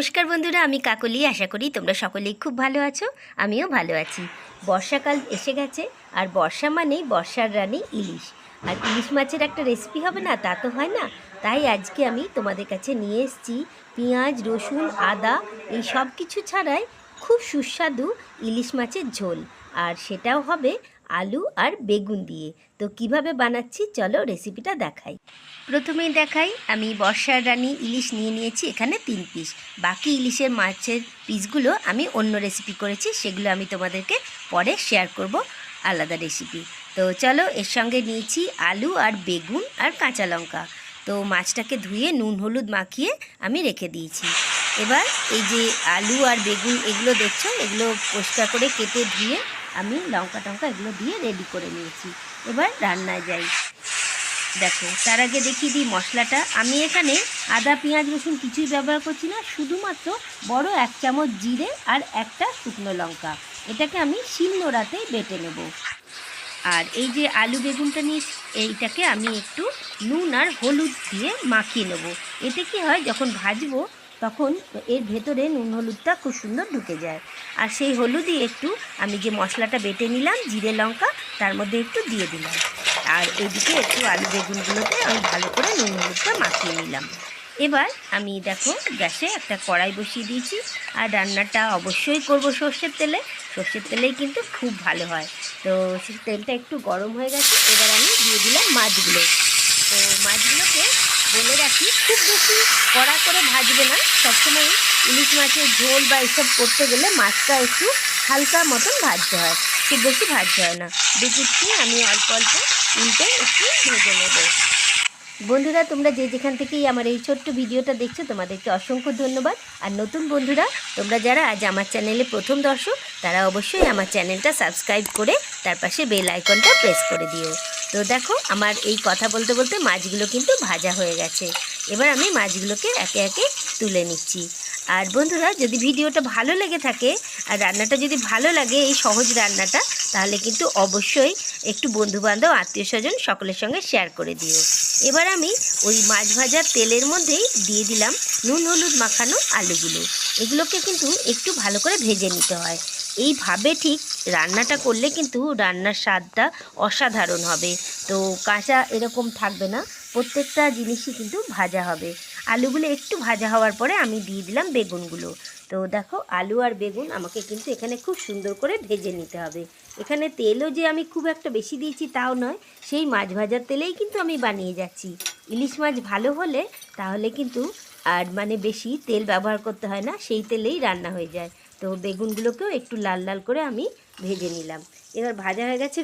নমস্কার বন্ধুরা, আমি কাকলি। আশা করি তোমরা সকলেই খুব ভালো আছো। আমিও ভালো আছি। বর্ষাকাল এসে গেছে, আর বর্ষা মানেই বর্ষার রানী ইলিশ। আর ইলিশ মাছের একটা রেসিপি হবে না, তা তো হয় না। তাই আজকে আমি তোমাদের কাছে নিয়ে এসেছি পেঁয়াজ, রসুন, আদা এই সব কিছু ছাড়াই খুব সুস্বাদু ইলিশ মাছের ঝোল। আর সেটাও হবে আলু আর বেগুন দিয়ে। তো কিভাবে বানাচ্ছি চলো রেসিপিটা দেখাই। প্রথমেই দেখাই, আমি বর্ষার রানী ইলিশ নিয়ে নিয়েছি এখানে 3 পিস। বাকি ইলিশের মাছের পিসগুলো আমি অন্য রেসিপি করেছি, সেগুলো আমি তোমাদেরকে পরে শেয়ার করব, আলাদা রেসিপি। তো চলো, এর সঙ্গে নিয়েছি আলু আর বেগুন আর কাঁচা লঙ্কা। তো মাছটাকে ধুয়ে নুন হলুদ মাখিয়ে আমি রেখে দিয়েছি। এবার এই যে আলু আর বেগুন এগুলো দেখছো, এগুলো পরিষ্কার করে কেটে ধুয়ে আমি লঙ্কা টঙ্কা এগুলো দিয়ে রেডি করে নিয়েছি। এবার রান্নায় যাই। দেখো, তার আগে দেখিয়ে দিই মশলাটা। আমি এখানে আদা পেঁয়াজ রসুন কিছুই ব্যবহার করছি না, শুধুমাত্র বড় 1 চামচ জিরে আর একটা শুকনো লঙ্কা। এটাকে আমি শিলনোড়াতেই বেটে নেব। আর এই যে আলু বেগুনটা নিয়ে, এইটাকে আমি একটু নুন আর হলুদ দিয়ে মাখিয়ে নেব। এতে কি হয়, যখন ভাজবো তখন এর ভেতরে নুন হলুদটা খুব সুন্দর ঢুকে যায়। আর সেই হলুদই একটু আমি যে মশলাটা বেটে নিলাম জিরে লঙ্কা, তার মধ্যে একটু দিয়ে দিলাম। আর এদিকে একটু আলু বেগুনগুলোতে আমি ভালো করে নুন হলুদটা মাখিয়ে নিলাম। এবার আমি দেখো গ্যাসে একটা কড়াই বসিয়ে দিয়েছি। আর রান্নাটা অবশ্যই করব সর্ষের তেলে। সর্ষের তেলেই কিন্তু খুব ভালো হয়। তো সেই তেলটা একটু গরম হয়ে গেছে। এবার আমি দিয়ে দিলাম মাছগুলো। তো মাছগুলোকে বলে রাখি, খুব বেশি কড়া করে ভাজবে না। সবসময় ইলিশ মাছের ঝোল বা এসব করতে গেলে মাছটা একটু হালকা মতন ভাজতে হয়, খুব বেশি ভাজতে হয় না। দেখছি আমি অল্প অল্প উল্টে একটু ভেজে নেব। বন্ধুরা, তোমরা যে যেখান থেকেই আমার এই ছোট্ট ভিডিওটা দেখছো, তোমাদেরকে অসংখ্য ধন্যবাদ। আর নতুন বন্ধুরা, তোমরা যারা আজ আমার চ্যানেলে প্রথম দর্শক, তারা অবশ্যই আমার চ্যানেলটা সাবস্ক্রাইব করে তার পাশে বেল আইকনটা প্রেস করে দিও। তো দেখো, আমার এই কথা বলতে বলতে মাছগুলো কিন্তু ভাজা হয়ে গেছে। এবার আমি মাছগুলোকে একে একে তুলে নিচ্ছি। আর বন্ধুরা, যদি ভিডিওটা ভালো লেগে থাকে আর রান্নাটা যদি ভালো লাগে, এই সহজ রান্নাটা, তাহলে কিন্তু অবশ্যই একটু বন্ধুবান্ধব আত্মীয় স্বজন সকলের সঙ্গে শেয়ার করে দিও। এবার আমি ওই মাছ ভাজার তেলের মধ্যেই দিয়ে দিলাম নুন হলুদ মাখানো আলুগুলো। এগুলোকে কিন্তু একটু ভালো করে ভেজে নিতে হয়। এইভাবে ঠিক রান্নাটা করলে কিন্তু রান্নার স্বাদটা অসাধারণ হবে। তো কাঁচা এরকম থাকবে না, প্রত্যেকটা জিনিসই কিন্তু ভাজা হবে। আলুগুলো একটু ভাজা হওয়ার পরে আমি দিয়ে দিলাম বেগুনগুলো। তো দেখো, আলু আর বেগুন আমাকে কিন্তু এখানে খুব সুন্দর করে ভেজে নিতে হবে। এখানে তেলও যে আমি খুব একটা বেশি দিয়েছি তাও নয়, সেই মাছ ভাজার তেলেই কিন্তু আমি বানিয়ে যাচ্ছি। ইলিশ মাছ ভালো হলে তাহলে কিন্তু আর বেশি তেল ব্যবহার করতে হয় না, সেই তেলেই রান্না হয়ে যায়। তো বেগুনগুলোকেও একটু লাল লাল করে আমি ভেজে নিলাম। এবার ভাজা হয়ে গেছে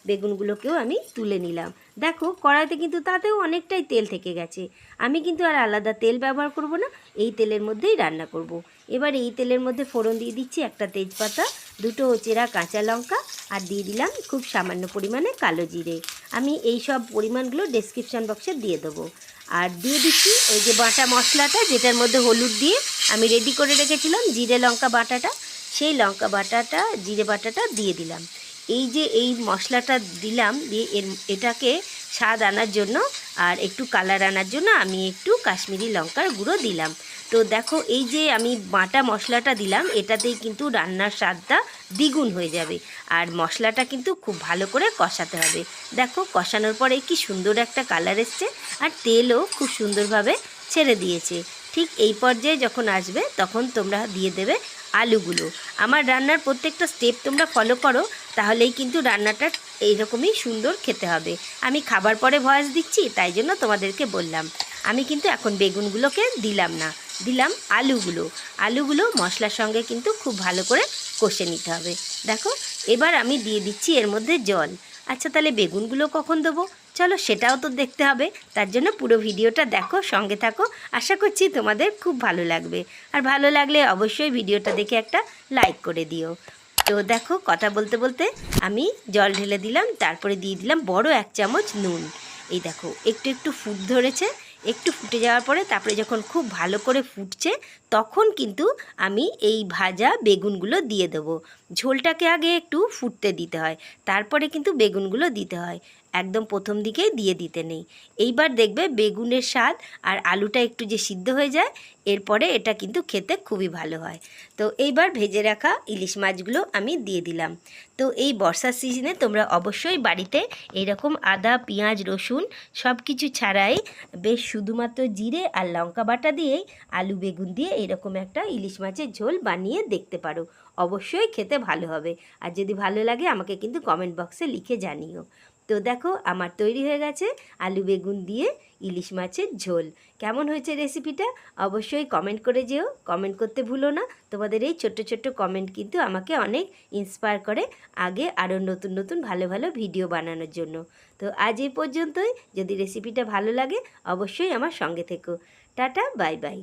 বেগুনগুলোকেও আমি তুলে নিলাম। দেখো, কড়াইতে কিন্তু তাতেও অনেকটাই তেল থেকে গেছে। আমি কিন্তু আর আলাদা তেল ব্যবহার করব না, এই তেলের মধ্যেই রান্না করব। এবার এই তেলের মধ্যে ফোড়ন দিয়ে দিচ্ছি একটা তেজপাতা, 2টো চেরা কাঁচা লঙ্কা, আর দিয়ে দিলাম খুব সামান্য পরিমাণে কালো জিরে। আমি এই সব পরিমাণগুলো ডেসক্রিপশান বক্সে দিয়ে দেবো। আর দিয়ে দিচ্ছি ওই যে বাটা মশলাটা, যেটার মধ্যে হলুদ দিয়ে আমি রেডি করে রেখেছিলাম জিরে লঙ্কা বাটাটা, সেই লঙ্কা বাটাটা জিরে বাটাটা দিয়ে দিলাম। এই যে এই মশলাটা দিলাম, দিয়ে এটাকে স্বাদ আনার জন্য আর একটু কালার আনার জন্য আমি একটু কাশ্মীরি লঙ্কার গুঁড়ো দিলাম। তো দেখো, এই যে আমি বাটা মশলাটা দিলাম, এটাতেই কিন্তু রান্নার স্বাদটা দ্বিগুণ হয়ে যাবে। আর মশলাটা কিন্তু খুব ভালো করে কষাতে হবে। দেখো, কষানোর পরে কি সুন্দর একটা কালার এসছে, আর তেলও খুব সুন্দরভাবে ছেড়ে দিয়েছে। ঠিক এই পর্যায়ে যখন আসবে, তখন তোমরা দিয়ে দেবে আলুগুলো। আমার রান্নার প্রত্যেকটা স্টেপ তোমরা ফলো করো, তাহলেই কিন্তু রান্নাটা এইরকমই সুন্দর খেতে হবে। আমি খাবার পরে ভয়েস দিচ্ছি, তাই জন্য তোমাদেরকে বললাম। আমি কিন্তু এখন বেগুনগুলোকে দিলাম না, দিলাম আলুগুলো মশলার সঙ্গে কিন্তু খুব ভালো করে কষে নিতে হবে। দেখো, এবার আমি দিয়ে দিচ্ছি এর মধ্যে জল। আচ্ছা, তাহলে বেগুনগুলো কখন দেবো, চলো সেটাও তো দেখতে হবে। তার জন্য পুরো ভিডিওটা দেখো, সঙ্গে থাকো। আশা করছি তোমাদের খুব ভালো লাগবে। আর ভালো লাগলে অবশ্যই ভিডিওটা দেখে একটা লাইক করে দিও। তো দেখো, কথা বলতে বলতে আমি জল ঢেলে দিলাম, তারপরে দিয়ে দিলাম বড় 1 চামচ নুন। এই দেখো, একটু একটু ফুট ধরেছে। একটু ফুটে যাওয়ার পরে, তারপরে যখন খুব ভালো করে ফুটছে, তখন কিন্তু আমি এই ভাজা বেগুনগুলো দিয়ে দেবো। ঝোলটাকে আগে একটু ফুটতে দিতে হয়, তারপরে কিন্তু বেগুনগুলো দিতে হয়, একদম প্রথম দিকেই দিয়ে দিতে নেই। এইবার দেখবে বেগুনের স্বাদ আর আলুটা একটু যে সিদ্ধ হয়ে যায়, এরপরে এটা কিন্তু খেতে খুবই ভালো হয়। তো এইবার ভেজে রাখা ইলিশ মাছগুলো আমি দিয়ে দিলাম। তো এই বর্ষার সিজনে তোমরা অবশ্যই বাড়িতে এইরকম আদা, পেঁয়াজ, রসুন সব কিছু ছাড়াই বেশ শুধুমাত্র জিরে আর লঙ্কা বাটা দিয়েই আলু বেগুন দিয়ে এরকম একটা ইলিশ মাছের ঝোল বানিয়ে দেখতে পারো। অবশ্যই খেতে ভালো হবে। আর যদি ভালো লাগে আমাকে কিন্তু কমেন্ট বক্সে লিখে জানিও। তো দেখো আমার তৈরি হয়ে গেছে আলু বেগুন দিয়ে ইলিশ মাছের ঝোল। কেমন হয়েছে রেসিপিটা অবশ্যই কমেন্ট করে যেও, কমেন্ট করতে ভুলো না। তোমাদের এই ছোট্ট ছোট্ট কমেন্ট কিন্তু আমাকে অনেক ইন্সপায়ার করে আগে আরও নতুন নতুন ভালো ভালো ভিডিও বানানোর জন্য। তো আজ এই পর্যন্তই। যদি রেসিপিটা ভালো লাগে অবশ্যই আমার সঙ্গে থেকো। Tata, bye bye.